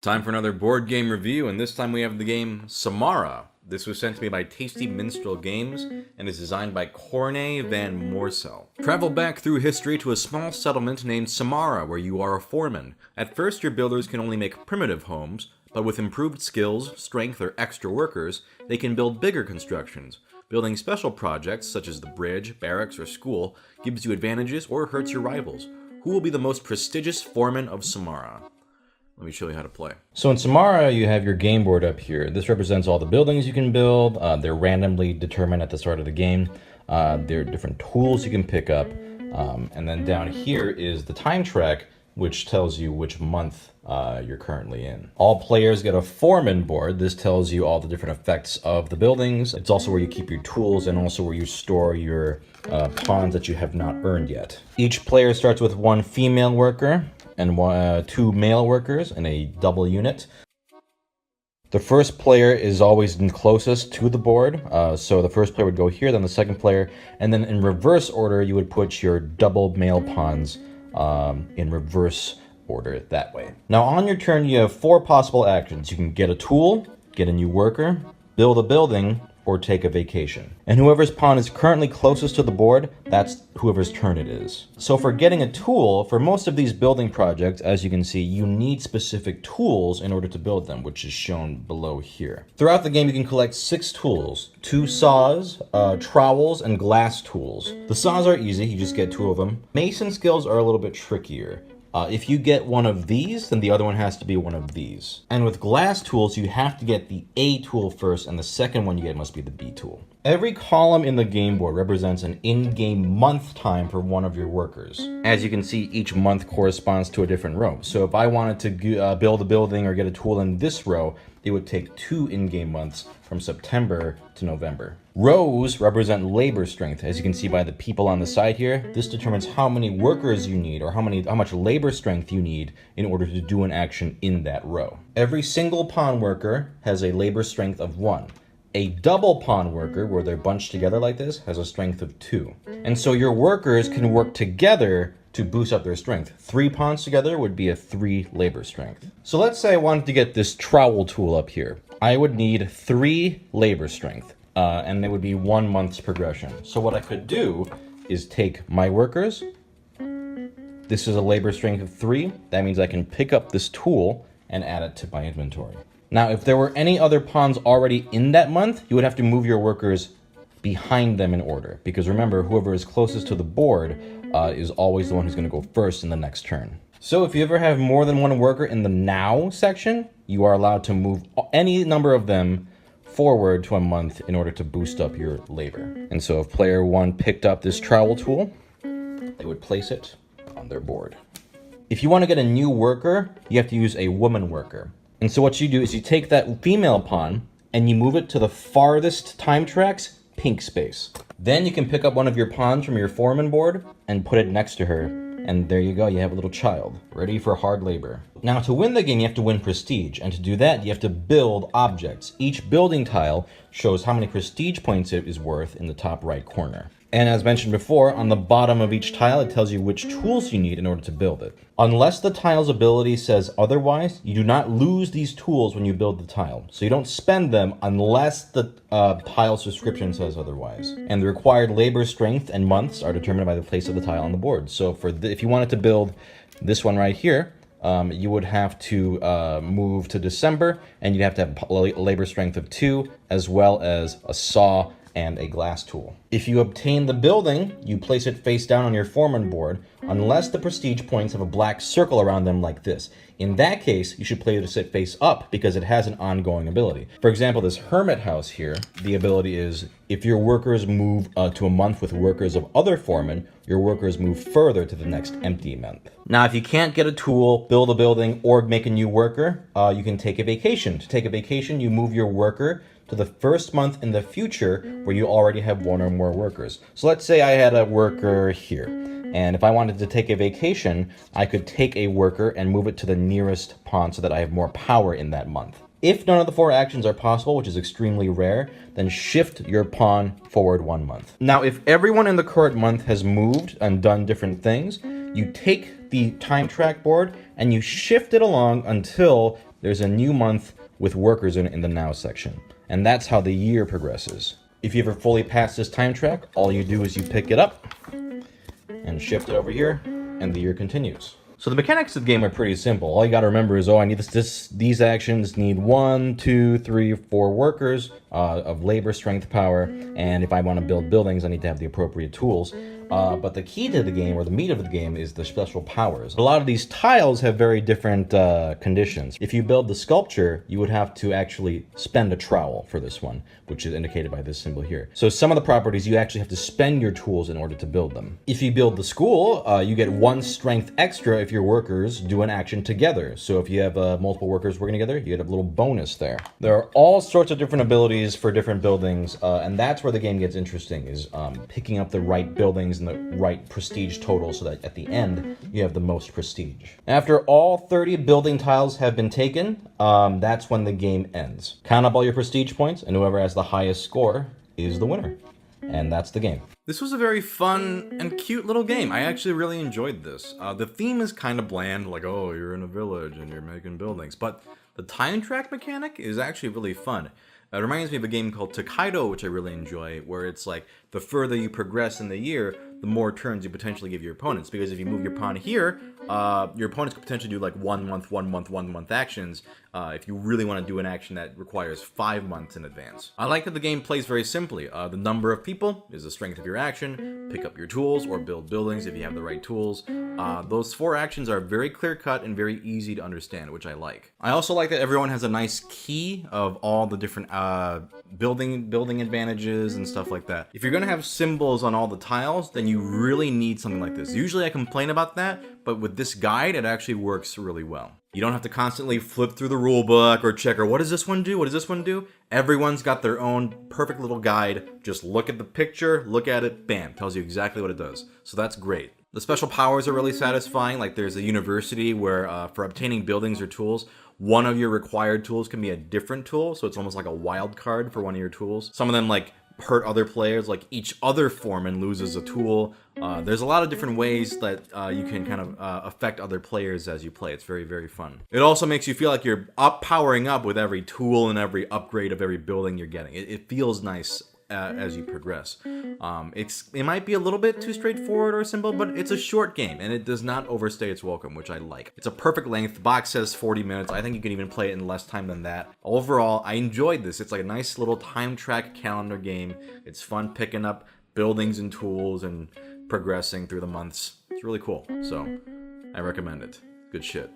Time for another board game review, and this time we have the game Samara. This was sent to me by Tasty Minstrel Games and is designed by Corne van Moorsel. Travel back through history to a small settlement named Samara where you are a foreman. At first, your builders can only make primitive homes, but with improved skills, strength, or extra workers, they can build bigger constructions. Building special projects such as the bridge, barracks, or school gives you advantages or hurts your rivals. Who will be the most prestigious foreman of Samara? Let me show you how to play. So in Samara, you have your game board up here. This represents all the buildings you can build. They're randomly determined at the start of the game. There are different tools you can pick up. And then down here is the time track, which tells you which month you're currently in. All players get a foreman board. This tells you all the different effects of the buildings. It's also where you keep your tools and also where you store your pawns that you have not earned yet. Each player starts with one female worker and two male workers in a double unit. The first player is always closest to the board, so the first player would go here, then the second player, and then in reverse order you would put your double male pawns in reverse order that way. Now on your turn you have four possible actions. You can get a tool, get a new worker, build a building, or take a vacation. And whoever's pawn is currently closest to the board, that's whoever's turn it is. So for getting a tool, for most of these building projects, as you can see, you need specific tools in order to build them, which is shown below here. Throughout the game, you can collect 6 tools: 2 saws, trowels, and glass tools. The saws are easy, you just get 2 of them. Mason skills are a little bit trickier. If you get one of these, then the other one has to be one of these. And with glass tools, you have to get the A tool first, and the second one you get must be the B tool. Every column in the game board represents an in-game month time for one of your workers. As you can see, each month corresponds to a different row. So if I wanted to build a building or get a tool in this row, it would take 2 in-game months from September to November. Rows represent labor strength. As you can see by the people on the side here, this determines how many workers you need or how much labor strength you need in order to do an action in that row. Every single pawn worker has a labor strength of 1. A double pawn worker, where they're bunched together like this, has a strength of 2. And so your workers can work together to boost up their strength. 3 pawns together would be a 3 labor strength. So let's say I wanted to get this trowel tool up here. I would need 3 labor strength, and it would be 1 month's progression. So what I could do is take my workers. This is a labor strength of 3. That means I can pick up this tool and add it to my inventory. Now, if there were any other pawns already in that month, you would have to move your workers behind them in order. Because remember, whoever is closest to the board is always the one who's going to go first in the next turn. So if you ever have more than 1 worker in the now section, you are allowed to move any number of them forward to a month in order to boost up your labor. And so if player 1 picked up this trowel tool, they would place it on their board. If you want to get a new worker, you have to use a woman worker. And so what you do is you take that female pawn and you move it to the farthest time track's pink space. Then you can pick up one of your pawns from your foreman board and put it next to her. And there you go, you have a little child, ready for hard labor. Now to win the game, you have to win prestige. And to do that, you have to build objects. Each building tile shows how many prestige points it is worth in the top right corner. And as mentioned before, on the bottom of each tile, it tells you which tools you need in order to build it. Unless the tile's ability says otherwise, you do not lose these tools when you build the tile. So you don't spend them unless the tile's description says otherwise. And the required labor strength and months are determined by the place of the tile on the board. So if you wanted to build this one right here, you would have to move to December, and you'd have to have labor strength of 2, as well as a saw and a glass tool. If you obtain the building, you place it face down on your foreman board, unless the prestige points have a black circle around them like this. In that case, you should play it to sit face up because it has an ongoing ability. For example, this hermit house here, the ability is if your workers move to a month with workers of other foremen, your workers move further to the next empty month. Now, if you can't get a tool, build a building, or make a new worker, you can take a vacation. To take a vacation, you move your worker to the first month in the future where you already have 1 or more workers. So let's say I had a worker here, and if I wanted to take a vacation, I could take a worker and move it to the nearest pawn so that I have more power in that month. If none of the 4 actions are possible, which is extremely rare, then shift your pawn forward 1 month. Now, if everyone in the current month has moved and done different things, you take the time track board and you shift it along until there's a new month with workers in the now section. And that's how the year progresses. If you ever fully pass this time track, all you do is you pick it up and shift it over here, and the year continues. So the mechanics of the game are pretty simple. All you gotta remember is, oh, I need these actions need 1, 2, 3, 4 workers of labor, strength, power, and if I want to build buildings, I need to have the appropriate tools. But the key to the game, or the meat of the game, is the special powers. A lot of these tiles have very different conditions. If you build the sculpture, you would have to actually spend a trowel for this one, which is indicated by this symbol here. So some of the properties, you actually have to spend your tools in order to build them. If you build the school, you get 1 strength extra if your workers do an action together. So if you have multiple workers working together, you get a little bonus there. There are all sorts of different abilities for different buildings, and that's where the game gets interesting, is picking up the right buildings and the right prestige total so that at the end you have the most prestige. After all 30 building tiles have been taken, that's when the game ends. Count up all your prestige points, and whoever has the highest score is the winner. And that's the game. This was a very fun and cute little game. I actually really enjoyed this. The theme is kind of bland, like, oh, you're in a village and you're making buildings, but the time track mechanic is actually really fun. It reminds me of a game called Takedo, which I really enjoy, where it's like the further you progress in the year, the more turns you potentially give your opponents. Because if you move your pawn here, your opponents could potentially do like 1 month, 1 month, 1 month actions if you really want to do an action that requires 5 months in advance. I like that the game plays very simply. The number of people is the strength of your action. Pick up your tools or build buildings if you have the right tools. Those 4 actions are very clear cut and very easy to understand, which I like. I also like that everyone has a nice key of all the different building advantages and stuff like that. If you're going to have symbols on all the tiles, then you really need something like this. Usually I complain about that, but with this guide, it actually works really well. You don't have to constantly flip through the rule book or check, or what does this one do? What does this one do? Everyone's got their own perfect little guide. Just look at the picture, look at it, bam, tells you exactly what it does. So that's great. The special powers are really satisfying. Like there's a university where for obtaining buildings or tools, one of your required tools can be a different tool. So it's almost like a wild card for one of your tools. Some of them like hurt other players, like each other foreman loses a tool. There's a lot of different ways that you can kind of affect other players as you play. It's very, very fun. It also makes you feel like you're powering up with every tool and every upgrade of every building you're getting. It feels nice as you progress. It might be a little bit too straightforward or simple, but it's a short game and it does not overstay its welcome, which I like. It's a perfect length. The box says 40 minutes. I think you can even play it in less time than that. Overall, I enjoyed this. It's like a nice little time track calendar game. It's fun picking up buildings and tools and progressing through the months. It's really cool. So I recommend it. Good shit.